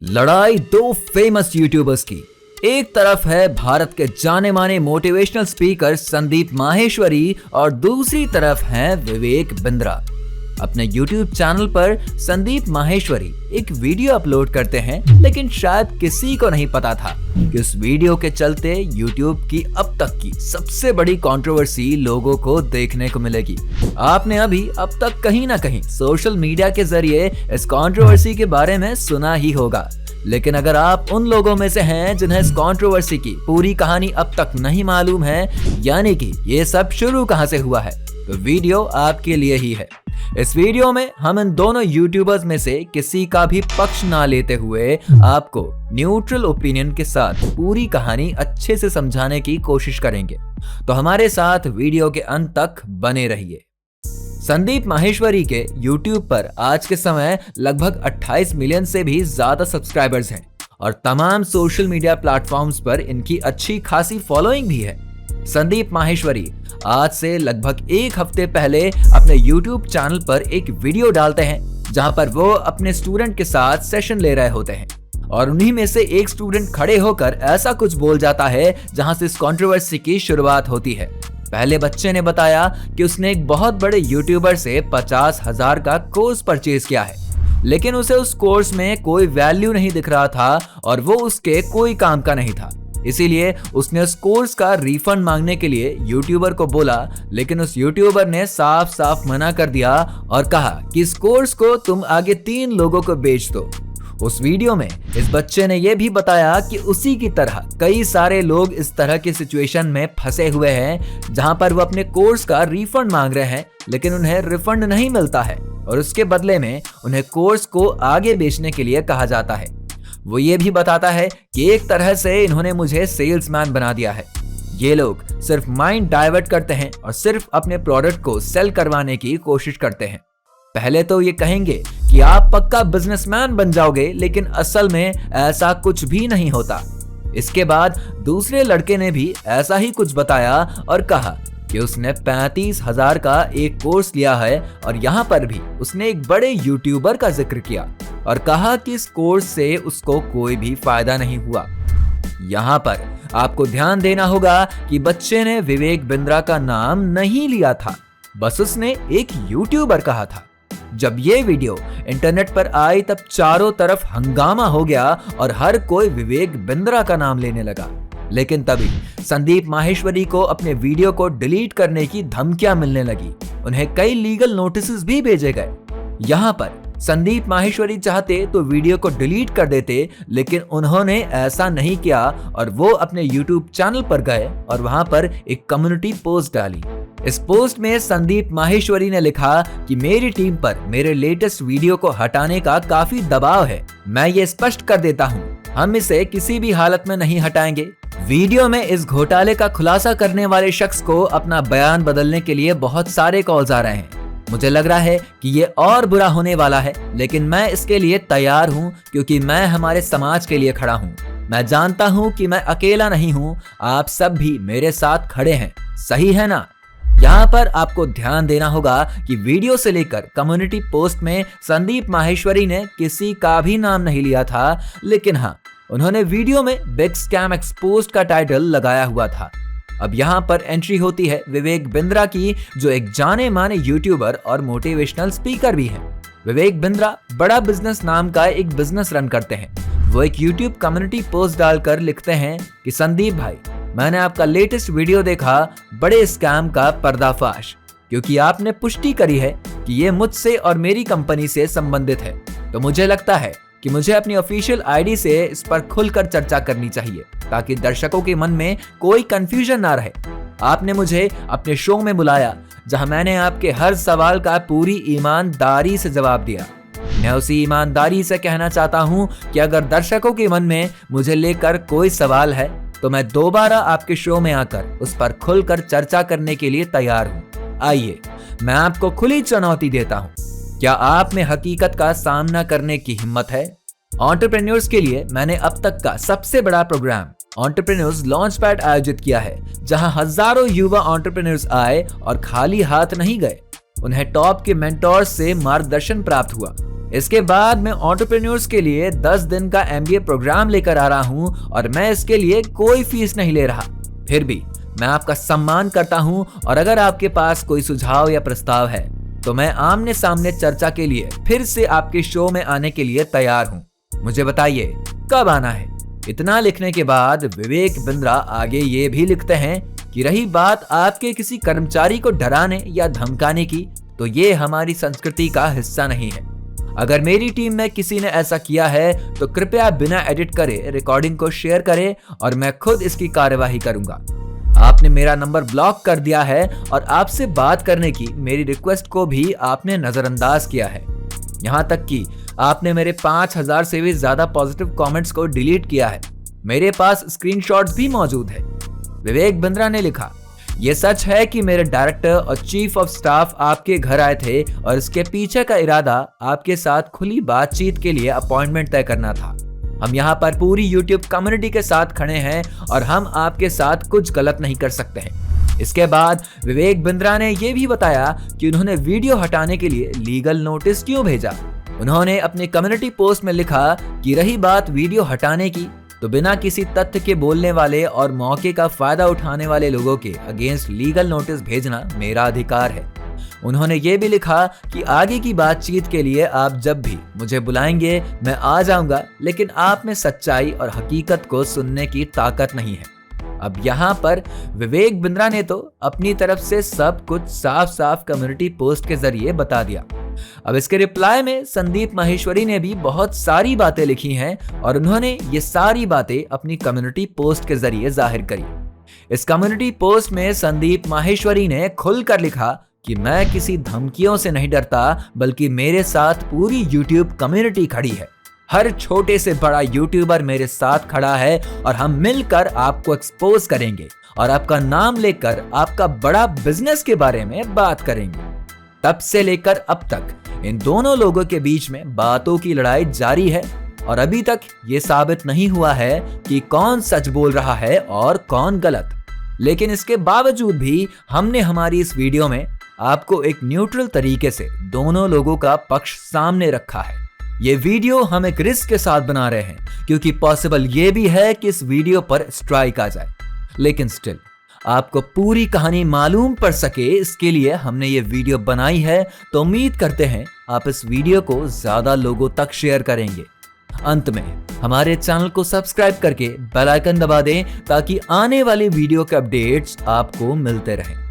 लड़ाई दो famous YouTubers की। एक तरफ है भारत के जाने माने मोटिवेशनल स्पीकर संदीप माहेश्वरी और दूसरी तरफ है विवेक बिंद्रा। अपने YouTube चैनल पर संदीप माहेश्वरी एक वीडियो अपलोड करते हैं, लेकिन शायद किसी को नहीं पता था कि उस वीडियो के चलते YouTube की अब तक की सबसे बड़ी कंट्रोवर्सी लोगों को देखने को मिलेगी। आपने अभी अब तक कहीं ना कहीं सोशल मीडिया के जरिए इस कंट्रोवर्सी के बारे में सुना ही होगा, लेकिन अगर आप उन लोगों में से हैं जिन्हें इस कंट्रोवर्सी की पूरी कहानी अब तक नहीं मालूम है, यानी कि ये सब शुरू कहां से हुआ है, तो वीडियो आपके लिए ही है। इस वीडियो में हम इन दोनों यूट्यूबर्स में से किसी का भी पक्ष ना लेते हुए आपको न्यूट्रल ओपिनियन के साथ पूरी कहानी अच्छे से समझाने की कोशिश करेंगे, तो हमारे साथ वीडियो के अंत तक बने रहिए। संदीप माहेश्वरी के YouTube पर आज के समय लगभग 28 मिलियन से भी ज्यादा सब्सक्राइबर्स हैं और तमाम सोशल मीडिया प्लेटफॉर्म्स पर इनकी अच्छी खासी फॉलोइंग भी है। संदीप माहेश्वरी आज से लगभग एक हफ्ते पहले अपने YouTube चैनल पर एक वीडियो डालते हैं जहां पर वो अपने स्टूडेंट के साथ सेशन ले रहे होते हैं और उन्हीं में से एक स्टूडेंट खड़े होकर ऐसा कुछ बोल जाता है जहां से इस कंट्रोवर्सी की शुरुआत होती है। पहले बच्चे ने बताया कि उसने एक बहुत बड़े यूट्यूबर से 50,000 का कोर्स परचेज किया है, लेकिन उसे उस कोर्स में कोई वैल्यू नहीं दिख रहा था और वो उसके कोई काम का नहीं था, इसीलिए उसने उस कोर्स का रिफंड मांगने के लिए यूट्यूबर को बोला, लेकिन उस यूट्यूबर ने साफ साफ मना कर दिया और कहा कि इस कोर्स को तुम आगे 3 लोगों को बेच दो। उस वीडियो में इस बच्चे ने यह भी बताया कि उसी की तरह कई सारे लोग इस तरह की सिचुएशन में फंसे हुए हैं जहां पर वो अपने कोर्स का रिफंड मांग रहे हैं, लेकिन उन्हें रिफंड नहीं मिलता है और उसके बदले में उन्हें कोर्स को आगे बेचने के लिए कहा जाता है। वो ये भी बताता है कि एक तरह से इन्होंने मुझे सेल्समैन बना दिया है। ये लोग सिर्फ माइंड डाइवर्ट करते हैं और सिर्फ अपने प्रोडक्ट को सेल करवाने की कोशिश करते हैं। पहले तो ये कहेंगे कि आप पक्का बिजनेसमैन बन जाओगे, लेकिन असल में ऐसा कुछ भी नहीं होता। इसके बाद दूसरे लड़के ने भी ऐसा ही कुछ बताया और कहा कि उसने 35,000 का एक कोर्स लिया है और यहाँ पर भी उसने एक बड़े यूट्यूबर का जिक्र किया और कहा कि इस कोर्स से उसको कोई भी फायदा नहीं हुआ। यहाँ पर आपको ध्यान देना होगा कि बच्चे ने विवेक बिंद्रा का नाम नहीं लिया था, बस उसने एक यूट्यूबर कहा था। जब ये वीडियो इंटरनेट पर आई तब चारों तरफ हंगामा हो गया और हर कोई विवेक बिंद्रा का नाम लेने लगा, लेकिन तभी संदीप माहेश्वरी को अपने वीडियो को डिलीट करने की धमकियां मिलने लगी। उन्हें कई लीगल नोटिस भी भेजे गए। यहाँ पर संदीप माहेश्वरी चाहते तो वीडियो को डिलीट कर देते, लेकिन उन्होंने ऐसा नहीं किया और वो अपने YouTube चैनल पर गए और वहां पर एक कम्युनिटी पोस्ट डाली। इस पोस्ट में संदीप माहेश्वरी ने लिखा कि मेरी टीम पर मेरे लेटेस्ट वीडियो को हटाने का काफी दबाव है। मैं ये स्पष्ट कर देता हूँ, हम इसे किसी भी हालत में नहीं हटाएंगे। वीडियो में इस घोटाले का खुलासा करने वाले शख्स को अपना बयान बदलने के लिए बहुत सारे कॉल्स आ रहे हैं। मुझे लग रहा है कि ये और बुरा होने वाला है, लेकिन मैं इसके लिए तैयार हूँ क्योंकि मैं हमारे समाज के लिए खड़ा हूँ। मैं जानता हूँ कि मैं अकेला नहीं हूँ, आप सब भी मेरे साथ खड़े हैं, सही है ना? यहाँ पर आपको ध्यान देना होगा कि वीडियो से लेकर कम्युनिटी पोस्ट में संदीप माहेश्वरी ने किसी का भी नाम नहीं लिया था, लेकिन हाँ, उन्होंने वीडियो में बिग स्कैम एक्सपोज्ड का टाइटल लगाया हुआ था। अब यहाँ पर एंट्री होती है विवेक बिंद्रा की, जो एक जाने माने यूट्यूबर और मोटिवेशनल स्पीकर भी हैं। विवेक बिंद्रा बड़ा बिजनेस नाम का एक बिजनेस रन करते हैं। वो एक यूट्यूब कम्युनिटी पोस्ट डालकर लिखते हैं कि संदीप भाई, मैंने आपका लेटेस्ट वीडियो देखा, बड़े स्कैम का पर्दाफाश, क्योंकि आपने पुष्टि करी है कि ये मुझसे और मेरी कंपनी से संबंधित है, तो मुझे लगता है कि मुझे अपनी ऑफिशियल आईडी से इस पर खुलकर चर्चा करनी चाहिए ताकि दर्शकों के मन में कोई कंफ्यूजन ना रहे। आपने मुझे अपने शो में बुलाया जहां मैंने आपके हर सवाल का पूरी ईमानदारी से जवाब दिया। मैं उसी ईमानदारी से कहना चाहता हूं कि अगर दर्शकों के मन में मुझे लेकर कोई सवाल है तो मैं दोबारा आपके शो में आकर उस पर खुलकर चर्चा करने के लिए तैयार हूं। आइए, मैं आपको खुली चुनौती देता हूं, क्या आप में हकीकत का सामना करने की हिम्मत है? एंटरप्रेन्योर्स के लिए मैंने अब तक का सबसे बड़ा प्रोग्राम एंटरप्रेन्योर्स लॉन्च पैड आयोजित किया है, जहां हजारों युवा एंटरप्रेन्योर्स आए और खाली हाथ नहीं गए। उन्हें टॉप के मेंटोर्स से मार्गदर्शन प्राप्त हुआ। इसके बाद मैं एंटरप्रेन्योर्स के लिए 10 दिन का MBA प्रोग्राम लेकर आ रहा हूं और मैं इसके लिए कोई फीस नहीं ले रहा। फिर भी मैं आपका सम्मान करता हूं और अगर आपके पास कोई सुझाव या प्रस्ताव है तो मैं आमने सामने चर्चा के लिए फिर से आपके शो में आने के लिए तैयार हूं। मुझे बताइए कब आना है। इतना लिखने के बाद विवेक बिंद्रा आगे ये भी लिखते हैं कि रही बात आपके किसी कर्मचारी को डराने या धमकाने की, तो ये हमारी संस्कृति का हिस्सा नहीं है। अगर मेरी टीम में किसी ने ऐसा किया है तो कृपया बिना एडिट करे रिकॉर्डिंग को शेयर करें और मैं खुद इसकी कार्यवाही करूंगा। आपने मेरा नंबर ब्लॉक कर दिया है और आपसे बात करने की मेरी रिक्वेस्ट को भी आपने नजरअंदाज किया है। यहाँ तक कि आपने मेरे 5000 से भी ज्यादा पॉजिटिव कमेंट्स को डिलीट किया है। मेरे पास स्क्रीनशॉट्स भी मौजूद है। विवेक बिंद्रा ने लिखा, ये सच है कि मेरे डायरेक्टर और चीफ ऑफ स्टाफ आपके घर आए थे और इसके पीछे का इरादा आपके साथ खुली बातचीत के लिए अपॉइंटमेंट तय करना था। हम यहाँ पर पूरी YouTube कम्युनिटी के साथ खड़े हैं और हम आपके साथ कुछ गलत नहीं कर सकते हैं। इसके बाद विवेक बिंद्रा ने यह भी बताया कि उन्होंने वीडियो हटाने के लिए लीगल नोटिस क्यों भेजा। उन्होंने अपनी कम्युनिटी पोस्ट में लिखा कि रही बात वीडियो हटाने की, तो बिना किसी तथ्य के बोलने वाले और मौके का फायदा उठाने वाले लोगों के अगेंस्ट लीगल नोटिस भेजना मेरा अधिकार है। उन्होंने ये भी लिखा कि आगे की बातचीत के लिए आप जब भी मुझे बुलाएंगे मैं आ जाऊंगा, लेकिन आप में सच्चाई और हकीकत को सुनने की ताकत नहीं है। अब यहाँ पर विवेक बिंद्रा ने तो अपनी तरफ से सब कुछ साफ साफ कम्युनिटी पोस्ट के जरिए बता दिया। अब इसके रिप्लाई में संदीप माहेश्वरी ने भी बहुत सारी बातें लिखी हैं और उन्होंने ये सारी बातें अपनी कम्युनिटी पोस्ट के जरिए जाहिर करी। इस कम्युनिटी पोस्ट में संदीप माहेश्वरी ने खुलकर लिखा कि मैं किसी धमकियों से नहीं डरता, बल्कि मेरे साथ पूरी YouTube कम्युनिटी खड़ी है। हर छोटे से बड़ा यूट्यूबर मेरे साथ खड़ा है और हम मिलकर आपको एक्सपोज करेंगे और आपका नाम लेकर आपका बड़ा बिजनेस के बारे में बात करेंगे। तब से लेकर अब तक इन दोनों लोगों के बीच में बातों की लड़ाई जारी है और अभी तक ये साबित नहीं हुआ है कि कौन सच बोल रहा है और कौन गलत। लेकिन इसके बावजूद भी हमने हमारी इस वीडियो में आपको एक न्यूट्रल तरीके से दोनों लोगों का पक्ष सामने रखा है। ये वीडियो हम एक रिस्क के साथ बना रहे हैं क्योंकि पॉसिबल ये भी है कि इस वीडियो पर स्ट्राइक आ जाए, लेकिन स्टिल आपको पूरी कहानी मालूम पड़ सके इसके लिए हमने ये वीडियो बनाई है। तो उम्मीद करते हैं आप इस वीडियो को ज्यादा लोगों तक शेयर करेंगे। अंत में हमारे चैनल को सब्सक्राइब करके बेल आइकन दबा दें ताकि आने वाली वीडियो के अपडेट्स आपको मिलते रहें।